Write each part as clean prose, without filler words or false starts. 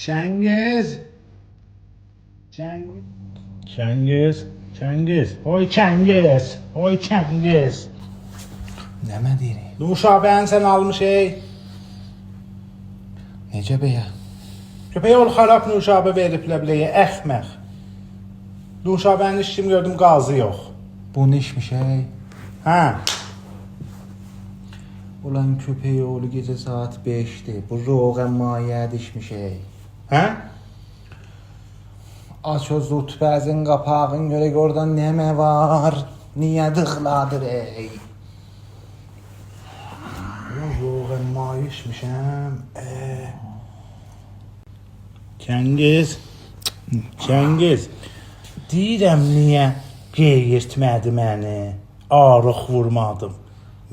Cengiz. Cengiz. Oy Cengiz. Oy Cengiz. Nəmə deyir? Nuşabənin sən almış ey. Necə bəyə? Köpeğe ol xarab Nuşabə veriblə biləyə əxmək. Nuşabənin işim gördüm qazı yox. Bu nə işmiş ey? Hə. Ulan köpəyi oğlu gecə saat 5'dir. Bu roğən mayə dişmiş ey. Hə? Aç o zutbəzin qapağın görək oradan nəmə var? Niyə dıxladır ey? Roğən mayə işmişəm. Cengiz. Deyirəm niyə qeyirtmədi məni? Arıq vurmadım.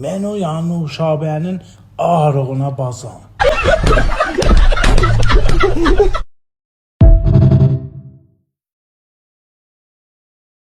Mən o yan Nuşabənin arığına bazam.